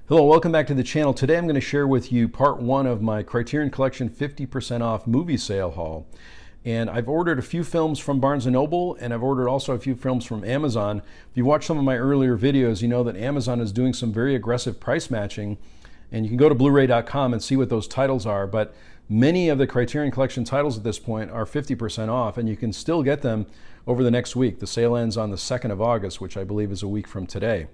Hello, welcome back to the channel. Today I'm going to share with you part one of my Criterion Collection 50% off movie sale haul. And I've ordered a few films from Barnes & Noble, and I've ordered also a few films from Amazon. If you watched some of my earlier videos, you know that Amazon is doing some very aggressive price matching. And you can go to Blu-ray.com and see what those titles are. But many of the Criterion Collection titles at this point are 50% off, and you can still get them over the next week. The sale ends on the 2nd of August, which I believe is a week from today.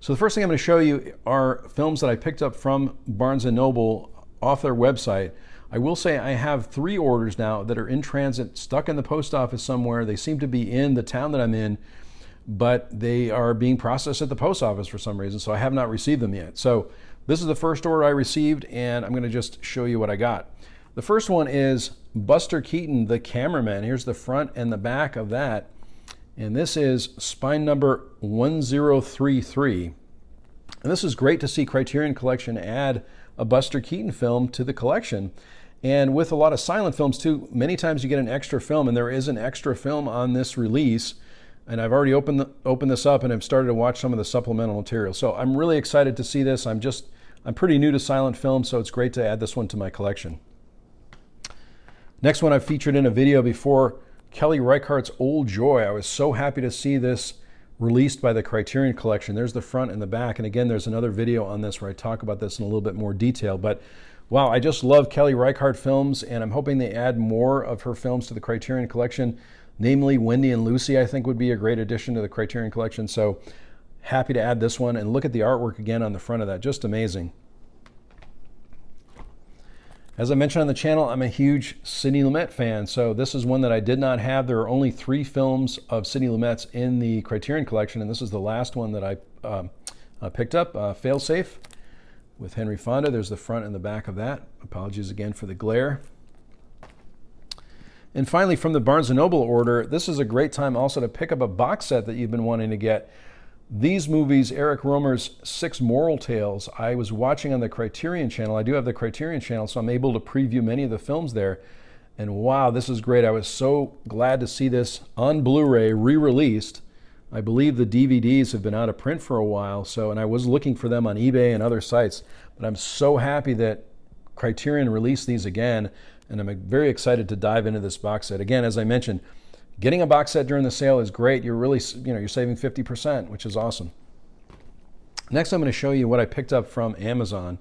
So the first thing I'm going to show you are films that I picked up from Barnes & Noble off their website. I will say I have 3 orders now that are in transit, stuck in the post office somewhere. They seem to be in the town that I'm in, but they are being processed at the post office for some reason, so I have not received them yet. So this is the first order I received, and I'm going to just show you what I got. The first one is Buster Keaton, The Cameraman. Here's the front and the back of that. And this is spine number 1033. And this is great to see Criterion Collection add a Buster Keaton film to the collection. And with a lot of silent films too, many times you get an extra film, and there is an extra film on this release. And I've already opened this up and I've started to watch some of the supplemental material. So I'm really excited to see this. I'm pretty new to silent film, so it's great to add this one to my collection. Next one I've featured in a video before, Kelly Reichardt's Old Joy. I was so happy to see this released by the Criterion Collection. There's the front and the back, and again, there's another video on this where I talk about this in a little bit more detail. But wow, I just love Kelly Reichardt films, and I'm hoping they add more of her films to the Criterion Collection. Namely, Wendy and Lucy, I think, would be a great addition to the Criterion Collection. So happy to add this one, and look at the artwork again on the front of that, just amazing. As I mentioned on the channel, I'm a huge Sidney Lumet fan, so this is one that I did not have. There are only 3 films of Sidney Lumet's in the Criterion Collection, and this is the last one that I picked up, Failsafe, with Henry Fonda. There's the front and the back of that. Apologies again for the glare. And finally, from the Barnes & Noble order, this is a great time also to pick up a box set that you've been wanting to get. These movies, Eric Rohmer's 6 Moral Tales, I was watching on the Criterion channel. I do have the Criterion channel, so I'm able to preview many of the films there. And wow, this is great. I was so glad to see this on Blu-ray re-released. I believe the DVDs have been out of print for a while, and I was looking for them on eBay and other sites. But I'm so happy that Criterion released these again, and I'm very excited to dive into this box set. Again, as I mentioned, getting a box set during the sale is great. You're really, you're saving 50%, which is awesome. Next, I'm going to show you what I picked up from Amazon.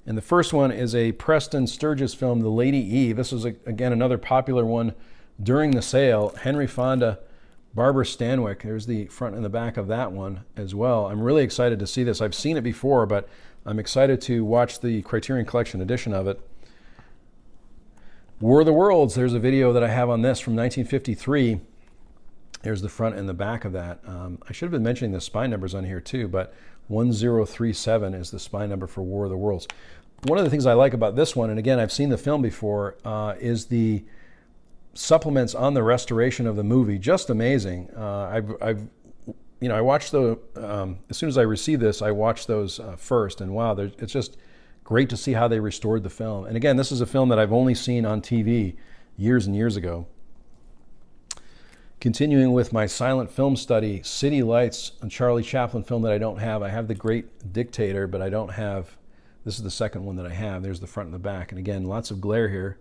And the first one is a Preston Sturges film, The Lady Eve. This is, again, another popular one during the sale. Henry Fonda, Barbara Stanwyck. There's the front and the back of that one as well. I'm really excited to see this. I've seen it before, but I'm excited to watch the Criterion Collection edition of it. War of the Worlds, there's a video that I have on this from 1953. There's the front and the back of that. I should have been mentioning the spine numbers on here too, but 1037 is the spine number for War of the Worlds. One of the things I like about this one, and again, I've seen the film before, is the supplements on the restoration of the movie. Just amazing. I watched the, as soon as I received this, I watched those first, and wow, it's just great to see how they restored the film. And again, this is a film that I've only seen on TV years and years ago. Continuing with my silent film study, City Lights, a Charlie Chaplin film that I don't have. I have The Great Dictator, but I don't have, this is the second one that I have. There's the front and the back. And again, lots of glare here,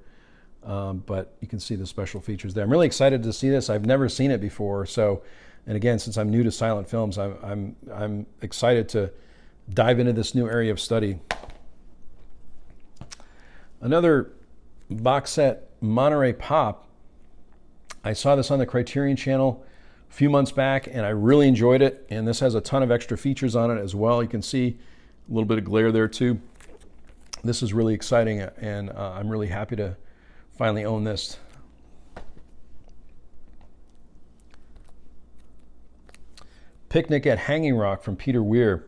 but you can see the special features there. I'm really excited to see this. I've never seen it before. So, and again, since I'm new to silent films, I'm excited to dive into this new area of study. Another box set, Monterey Pop. I saw this on the Criterion channel a few months back, and I really enjoyed it. And this has a ton of extra features on it as well. You can see a little bit of glare there too. This is really exciting, and I'm really happy to finally own this. Picnic at Hanging Rock from Peter Weir.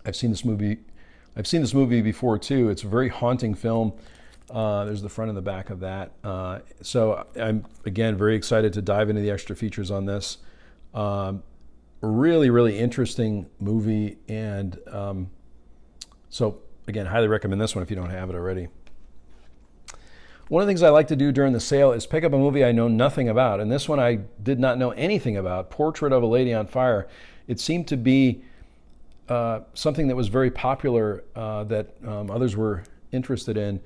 I've seen this movie before too. It's a very haunting film. There's the front and the back of that. So I'm, again, very excited to dive into the extra features on this. Really, really interesting movie. And so, again, highly recommend this one if you don't have it already. One of the things I like to do during the sale is pick up a movie I know nothing about. And this one I did not know anything about, Portrait of a Lady on Fire. It seemed to be something that was very popular that others were interested in.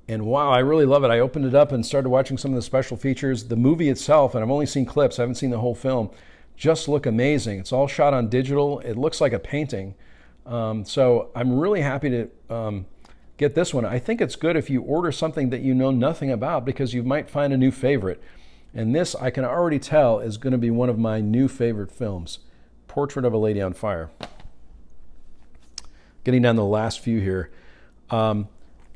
And wow, I really love it. I opened it up and started watching some of the special features. The movie itself, and I've only seen clips, I haven't seen the whole film, just look amazing. It's all shot on digital. It looks like a painting. So I'm really happy to get this one. I think it's good if you order something that you know nothing about, because you might find a new favorite. And this, I can already tell, is going to be one of my new favorite films, Portrait of a Lady on Fire. Getting down to the last few here.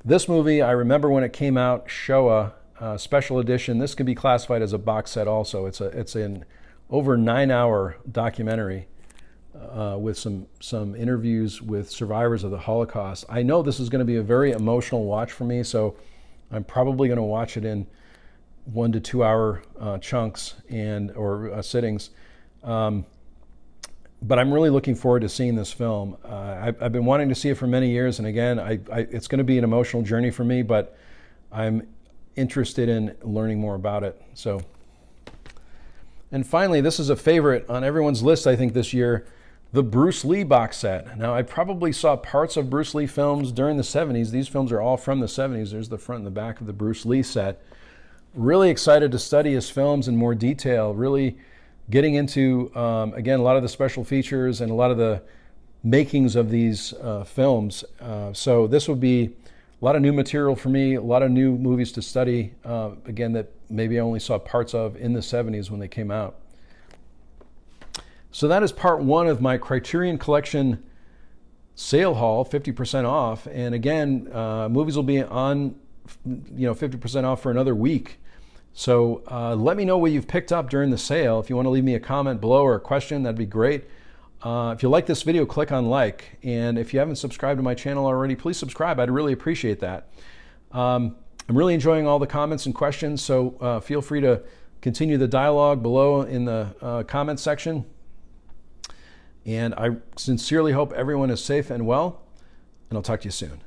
This movie, I remember when it came out, Showa special edition. This can be classified as a box set also. It's an over 9-hour documentary with some interviews with survivors of the Holocaust. I know this is going to be a very emotional watch for me, so I'm probably going to watch it in 1 to 2 hour chunks or sittings. But I'm really looking forward to seeing this film. I've been wanting to see it for many years, and again, it's going to be an emotional journey for me, but I'm interested in learning more about it. So, and finally, this is a favorite on everyone's list, I think, this year, the Bruce Lee box set. Now, I probably saw parts of Bruce Lee films during the 70s. These films are all from the 70s. There's the front and the back of the Bruce Lee set. Really excited to study his films in more detail, really getting into, again, a lot of the special features and a lot of the makings of these films. So this would be a lot of new material for me, a lot of new movies to study, again, that maybe I only saw parts of in the 70s when they came out. So that is part one of my Criterion Collection sale haul, 50% off. And again, movies will be on 50% off for another week. So let me know what you've picked up during the sale. If you want to leave me a comment below or a question, that'd be great. If you like this video, click on like. And if you haven't subscribed to my channel already, please subscribe. I'd really appreciate that. I'm really enjoying all the comments and questions, so feel free to continue the dialogue below in the comments section. And I sincerely hope everyone is safe and well, and I'll talk to you soon.